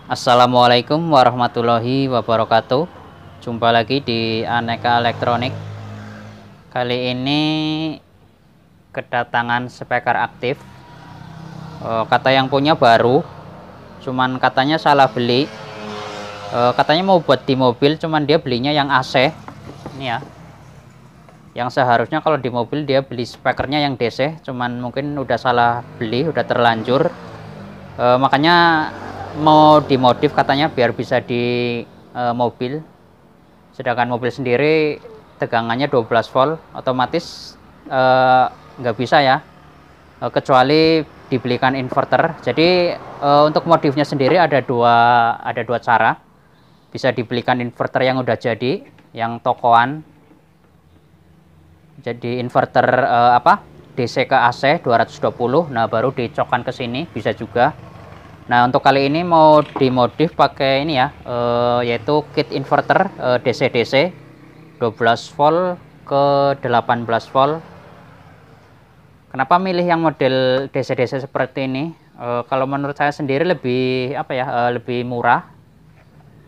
Assalamualaikum warahmatullahi wabarakatuh. Jumpa lagi di Aneka Elektronik. Kali ini kedatangan speaker aktif. Kata yang punya baru, cuman katanya salah beli. Katanya mau buat di mobil, cuman dia belinya yang AC. Ini ya. Yang seharusnya kalau di mobil dia beli speakernya yang DC, cuman mungkin udah salah beli, udah terlanjur. Makanya mau dimodif katanya biar bisa di mobil. Sedangkan mobil sendiri tegangannya 12 volt, otomatis nggak bisa ya, kecuali dibelikan inverter. Jadi untuk modifnya sendiri ada dua cara. Bisa dibelikan inverter yang udah jadi, yang tokoan. Jadi inverter DC ke AC 220, nah baru dicokkan ke sini, bisa juga. Nah, untuk kali ini mau dimodif pakai ini ya, yaitu kit inverter DC-DC 12 volt ke 18 volt. Kenapa milih yang model DC-DC seperti ini? Kalau menurut saya sendiri lebih lebih murah.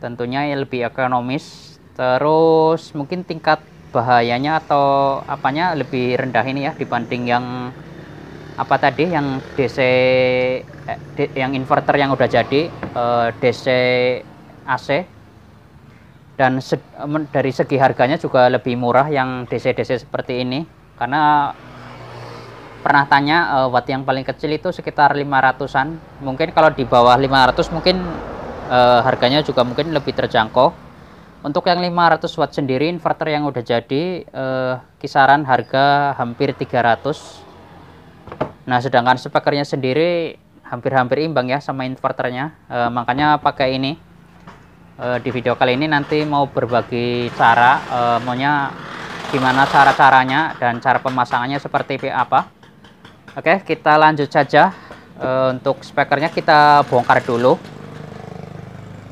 Tentunya ya lebih ekonomis. Terus mungkin tingkat bahayanya atau apanya lebih rendah ini ya dibanding yang yang DC yang inverter yang udah jadi, DC AC. Dan dari segi harganya juga lebih murah yang DC-DC seperti ini, karena pernah tanya watt yang paling kecil itu sekitar 500-an. Mungkin kalau di bawah 500 mungkin harganya juga mungkin lebih terjangkau. Untuk yang 500 watt sendiri inverter yang udah jadi, kisaran harga hampir 300. Nah, sedangkan speakernya sendiri hampir-hampir imbang ya sama inverternya, makanya pakai ini. Di video kali ini nanti mau berbagi cara, maunya gimana cara-caranya dan cara pemasangannya seperti apa. Oke, kita lanjut saja. Untuk speakernya kita bongkar dulu.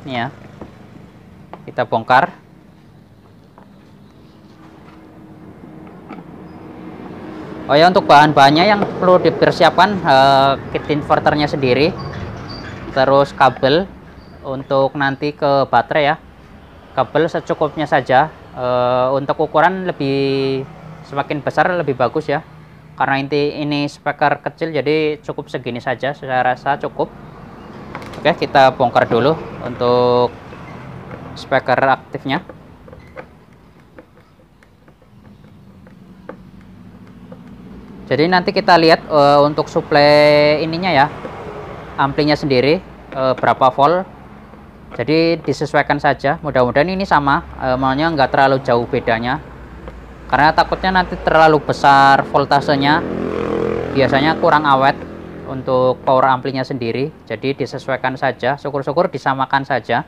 Ini ya, kita bongkar. Oh ya, untuk bahan-bahannya yang perlu dipersiapkan, kit inverternya sendiri, terus kabel untuk nanti ke baterai ya, kabel secukupnya saja. Untuk ukuran semakin besar lebih bagus ya, karena ini speaker kecil jadi cukup segini saja, saya rasa cukup. Oke, kita bongkar dulu untuk speaker aktifnya. Jadi nanti kita lihat untuk suplai ininya ya, amplinya sendiri berapa volt. Jadi disesuaikan saja. Mudah-mudahan ini sama, maunya nggak terlalu jauh bedanya. Karena takutnya nanti terlalu besar voltasenya, biasanya kurang awet untuk power amplinya sendiri. Jadi disesuaikan saja. Syukur-syukur disamakan saja.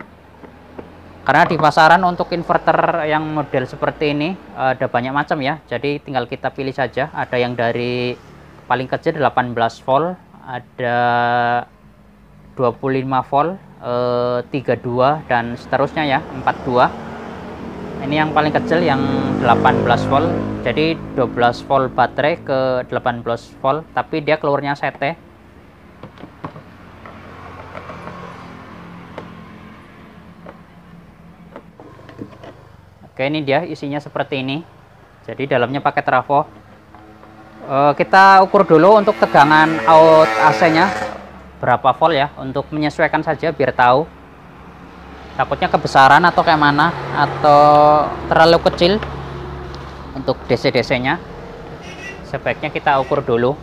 Karena di pasaran untuk inverter yang model seperti ini ada banyak macam ya. Jadi tinggal kita pilih saja. Ada yang dari paling kecil 18 volt, ada 25 volt, 32 dan seterusnya ya, 42. Ini yang paling kecil yang 18 volt. Jadi 12 volt baterai ke 18 volt, tapi dia keluarnya CT. Oke, ini dia isinya seperti ini. Jadi dalamnya pakai trafo. Kita ukur dulu untuk tegangan out AC-nya berapa volt ya, untuk menyesuaikan saja biar tahu. Takutnya kebesaran atau kayak mana, atau terlalu kecil untuk DC-DC-nya. Sebaiknya kita ukur dulu.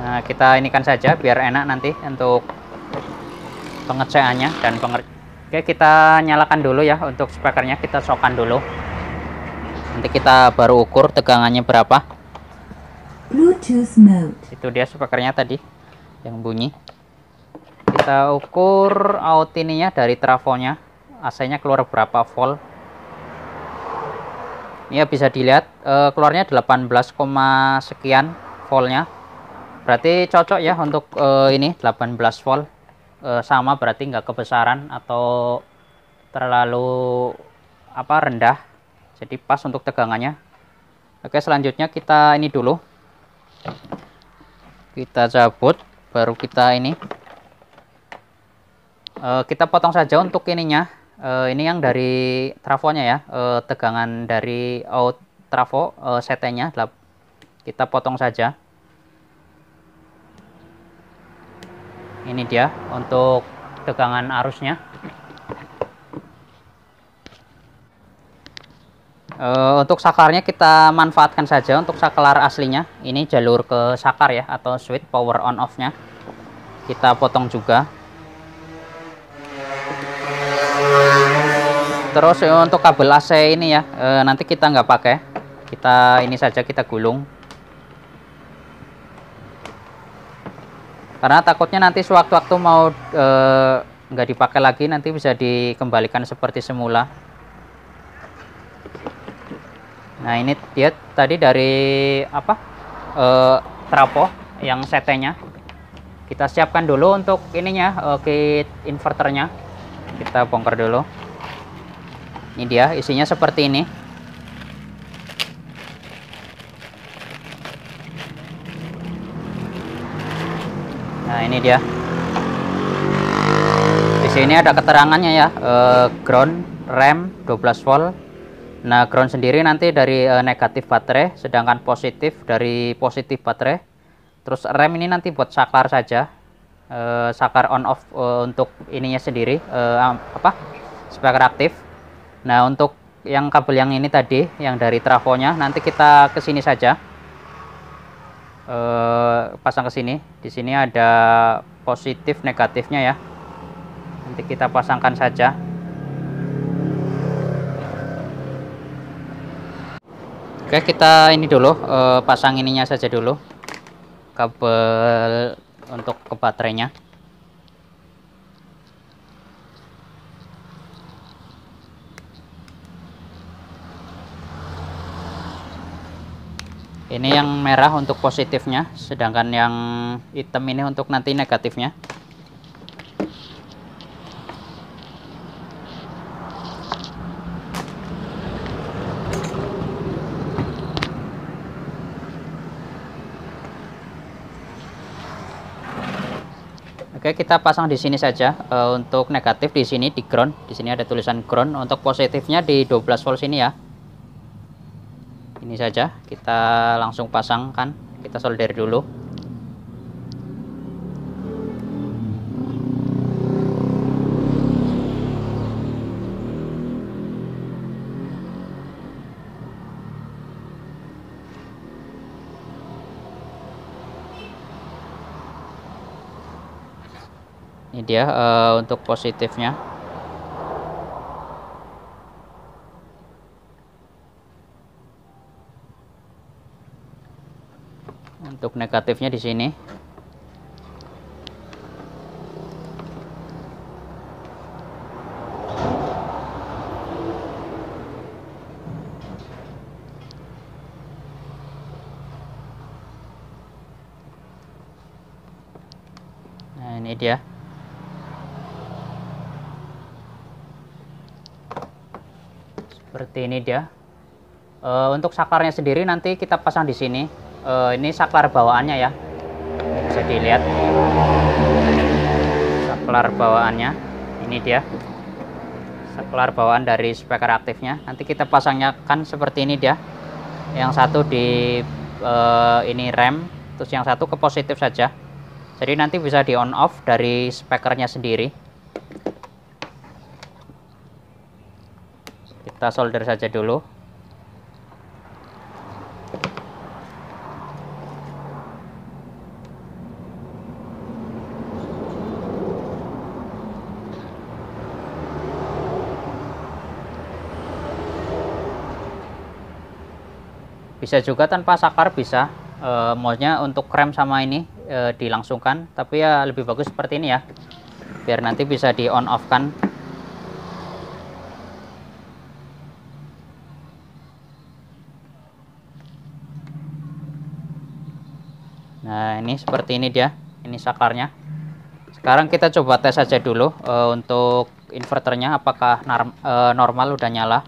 Nah, kita inikan saja biar enak nanti untuk pengecekannya dan Oke, kita nyalakan dulu ya untuk speakernya, kita shockkan dulu. Nanti kita baru ukur tegangannya berapa. Bluetooth mode. Itu dia speakernya tadi yang bunyi. Kita ukur out ininya dari trafonya, AC-nya keluar berapa volt. Ini ya bisa dilihat keluarnya 18, sekian voltnya. Berarti cocok ya untuk ini 18 volt. Sama berarti nggak kebesaran atau terlalu rendah, jadi pas untuk tegangannya. Oke, selanjutnya kita ini dulu, kita cabut baru kita ini Kita potong saja untuk ininya. Ini yang dari trafonya ya, tegangan dari out trafo, setenya kita potong saja. Ini dia untuk tegangan arusnya. Untuk sakarnya kita manfaatkan saja untuk saklar aslinya. Ini jalur ke sakar ya, atau switch power on off nya kita potong juga. Terus untuk kabel AC ini ya, nanti kita nggak pakai, kita ini saja kita gulung, karena takutnya nanti sewaktu-waktu mau nggak dipakai lagi, nanti bisa dikembalikan seperti semula. Nah ini dia tadi dari apa, trafo yang setenya kita siapkan dulu. Untuk ininya, kit inverternya kita bongkar dulu. Ini dia isinya seperti ini. Nah ini dia. Di sini ada keterangannya ya, ground, rem 12 volt. Nah ground sendiri nanti dari negatif baterai, sedangkan positif dari positif baterai. Terus rem ini nanti buat saklar saja, saklar on off untuk ininya sendiri, speaker aktif. Nah untuk yang kabel yang ini tadi, yang dari trafonya, nanti kita ke sini saja, pasang ke sini. Di sini ada positif negatifnya ya, nanti kita pasangkan saja. Oke, kita ini dulu, pasang ininya saja dulu, kabel untuk ke baterainya. Ini yang merah untuk positifnya, sedangkan yang hitam ini untuk nanti negatifnya. Oke, kita pasang di sini saja. Untuk negatif di sini di ground, di sini ada tulisan ground. Untuk positifnya di 12 volt sini ya. Ini saja kita langsung pasangkan, kita solder dulu. Ini dia untuk positifnya. Untuk negatifnya di sini. Nah, ini dia. Seperti ini dia. Untuk saklarnya sendiri nanti kita pasang di sini. Ini saklar bawaannya ya, bisa dilihat saklar bawaannya. Ini dia saklar bawaan dari speaker aktifnya. Nanti kita pasangnya kan seperti ini dia. Yang satu di ini rem, terus yang satu ke positif saja. Jadi nanti bisa di on off dari speakernya sendiri. Kita solder saja dulu. Bisa juga tanpa saklar, bisa. Maunya untuk rem sama ini dilangsungkan, tapi ya lebih bagus seperti ini ya, biar nanti bisa di on off kan. Nah ini seperti ini dia, ini saklarnya. Sekarang kita coba tes saja dulu untuk inverternya, apakah normal udah nyala.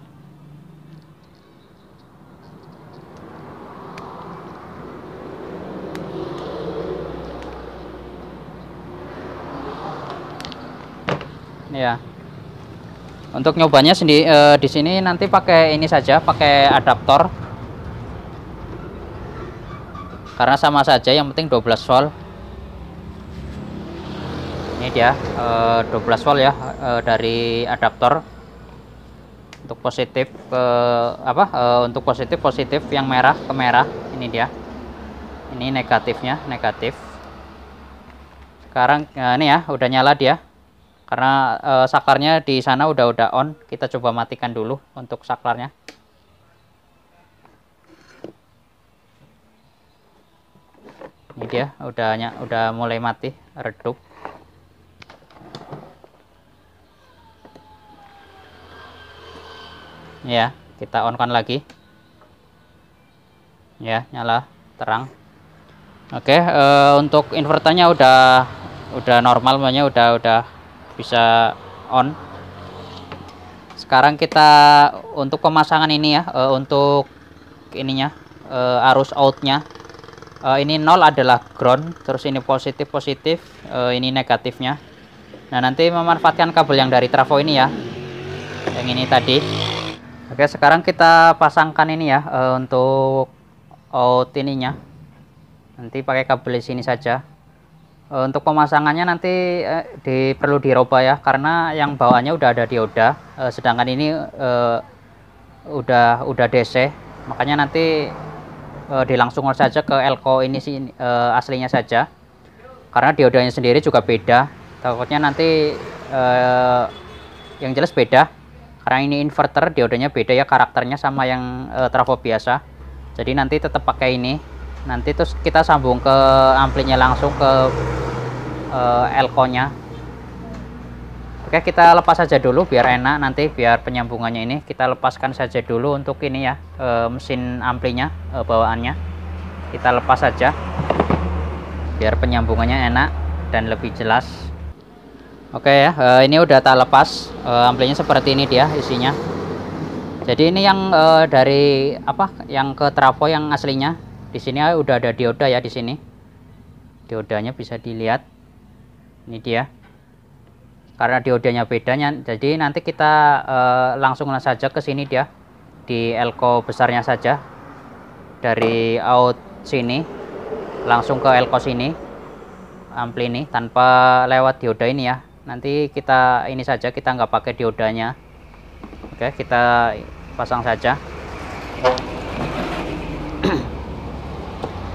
Ya. Untuk nyobanya sendiri di sini nanti pakai ini saja, pakai adaptor. Karena sama saja, yang penting 12 volt. Ini dia 12 volt ya, dari adaptor. Untuk positif ke untuk positif yang merah ke merah. Ini dia. Ini negatifnya, negatif. Sekarang ini ya, udah nyala dia. Karena saklarnya di sana udah on. Kita coba matikan dulu untuk saklarnya. Ini dia udah mulai mati, redup. Ya, kita on kan lagi. Ya, nyala terang. Oke, untuk inverternya udah normal, makanya udah bisa on. Sekarang kita untuk pemasangan ini ya, untuk ininya arus outnya, ini 0 adalah ground, terus ini positif, ini negatifnya. Nah, nanti memanfaatkan kabel yang dari trafo ini ya, yang ini tadi. Oke, sekarang kita pasangkan ini ya, untuk out ininya. Nanti pakai kabel di sini saja. Untuk pemasangannya nanti perlu dirubah ya, karena yang bawaannya udah ada dioda, sedangkan ini udah DC, makanya nanti dilangsungkan saja ke elko ini sih, aslinya saja, karena diodanya sendiri juga beda. Takutnya nanti yang jelas beda, karena ini inverter, diodanya beda ya karakternya sama yang trafo biasa. Jadi nanti tetap pakai ini. Nanti terus kita sambung ke amplinya langsung ke elko-nya. Oke, kita lepas saja dulu biar enak, nanti biar penyambungannya ini kita lepaskan saja dulu untuk ini ya, mesin amplinya, bawaannya kita lepas saja biar penyambungannya enak dan lebih jelas. Oke ya, ini udah tak lepas, amplinya seperti ini dia isinya. Jadi ini yang dari yang ke trafo yang aslinya. Di sini udah ada dioda ya, di sini diodanya bisa dilihat. Ini dia. Karena diodanya bedanya, jadi nanti kita langsung saja ke sini dia, di elko besarnya saja. Dari out sini langsung ke elko sini, ampli ini tanpa lewat dioda ini ya. Nanti kita ini saja, kita nggak pakai diodanya. Oke, kita pasang saja.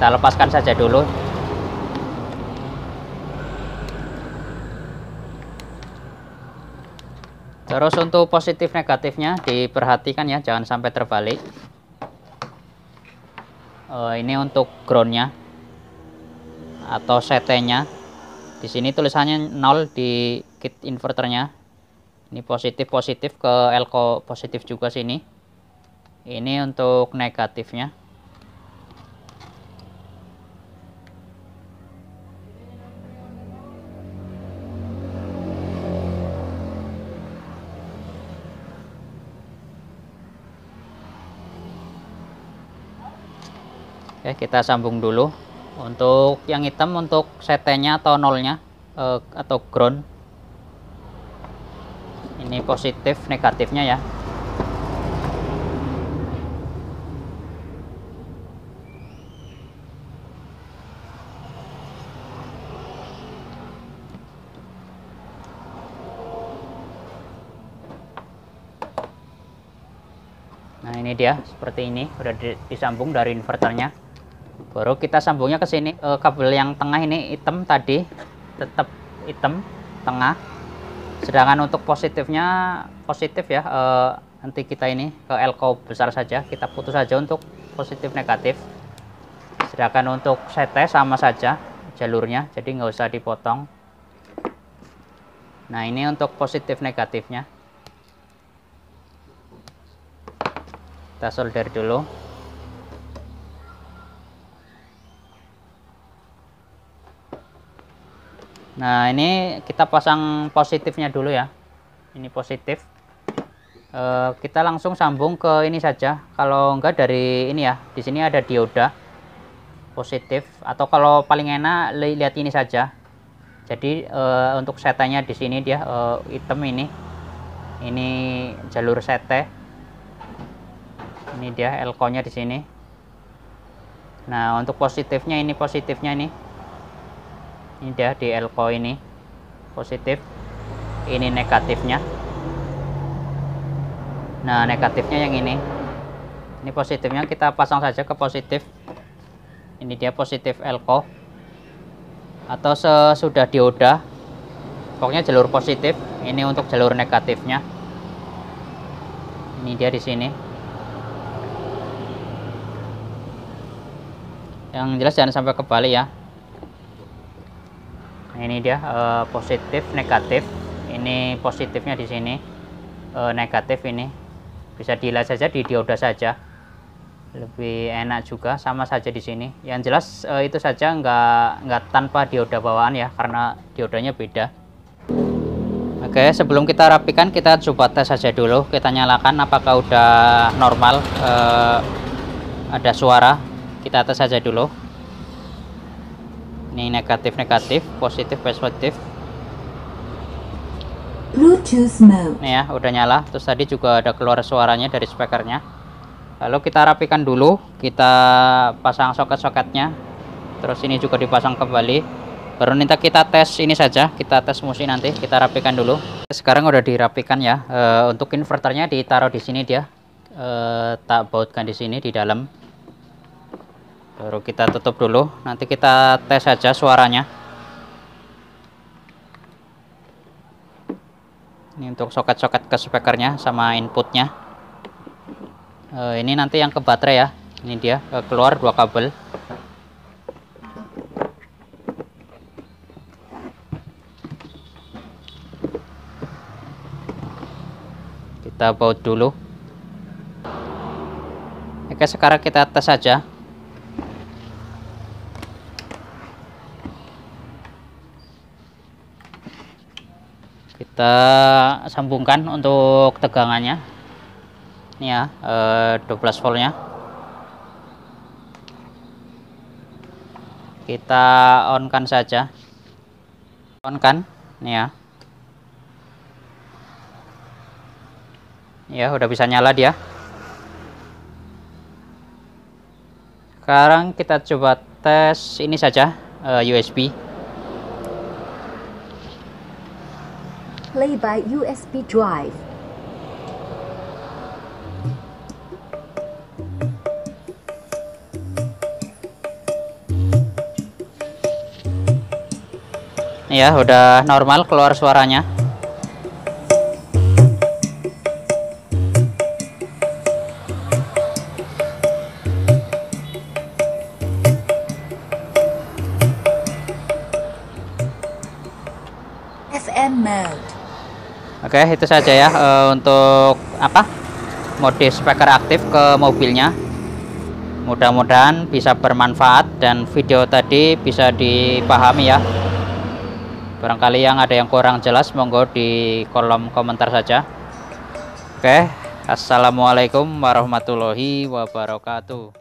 Kita lepaskan saja dulu. Terus untuk positif negatifnya diperhatikan ya, jangan sampai terbalik. Ini untuk groundnya atau CT-nya. Di sini tulisannya 0 di kit inverternya. Ini positif ke elko positif juga sini. Ini untuk negatifnya. Oke, kita sambung dulu. Untuk yang hitam untuk CT-nya atau nolnya atau ground. Ini positif negatifnya ya. Nah, ini dia seperti ini, udah disambung dari inverternya. Baru kita sambungnya ke sini, kabel yang tengah ini hitam tadi, tetap hitam tengah. Sedangkan untuk positifnya positif ya, nanti kita ini ke elko besar saja, kita putus saja untuk positif negatif. Sedangkan untuk CT sama saja jalurnya, jadi nggak usah dipotong. Nah, ini untuk positif negatifnya. Kita solder dulu. Nah, ini kita pasang positifnya dulu ya. Ini positif. Kita langsung sambung ke ini saja. Kalau enggak dari ini ya, di sini ada dioda positif. Atau kalau paling enak lihat ini saja. Jadi untuk setanya di sini dia hitam ini jalur sete. Ini dia elko-nya di sini. Nah, untuk positifnya ini dia di elko ini positif, ini negatifnya. Nah, negatifnya yang ini positifnya kita pasang saja ke positif. Ini dia positif elko atau sesudah dioda, pokoknya jalur positif. Ini untuk jalur negatifnya. Ini dia di sini. Yang jelas jangan sampai kebalik ya. Nah, ini dia positif negatif. Ini positifnya di sini, negatif ini bisa dilihat saja di dioda saja, lebih enak juga, sama saja di sini. Yang jelas itu saja, nggak tanpa dioda bawaan ya, karena diodanya beda. Oke, sebelum kita rapikan kita coba tes saja dulu. Kita nyalakan apakah udah normal, ada suara. Kita tes saja dulu. Ini negatif, positif, positif. Bluetooth mode. Nih ya, udah nyala. Terus tadi juga ada keluar suaranya dari speakernya. Lalu kita rapikan dulu. Kita pasang soket-soketnya. Terus ini juga dipasang kembali. Baru nanti kita tes ini saja. Kita tes musik nanti. Kita rapikan dulu. Sekarang udah dirapikan ya. Untuk inverternya ditaruh di sini dia. Tak bautkan di sini di dalam. Baru kita tutup dulu, nanti kita tes saja suaranya. Ini untuk soket-soket ke speakernya sama inputnya. Ini nanti yang ke baterai ya. Ini dia keluar 2 kabel. Kita baut dulu. Oke, sekarang kita tes saja. Kita sambungkan untuk tegangannya. Ini ya, 12 voltnya. Kita on kan saja. On kan, nih ya. Ya, udah bisa nyala dia. Sekarang kita coba tes ini saja, USB. Play by USB drive. Ya, udah normal keluar suaranya. FM mode. Oke, itu saja ya untuk mode speaker aktif ke mobilnya. Mudah-mudahan bisa bermanfaat dan video tadi bisa dipahami ya. Barangkali yang ada yang kurang jelas, monggo di kolom komentar saja. Oke, assalamualaikum warahmatullahi wabarakatuh.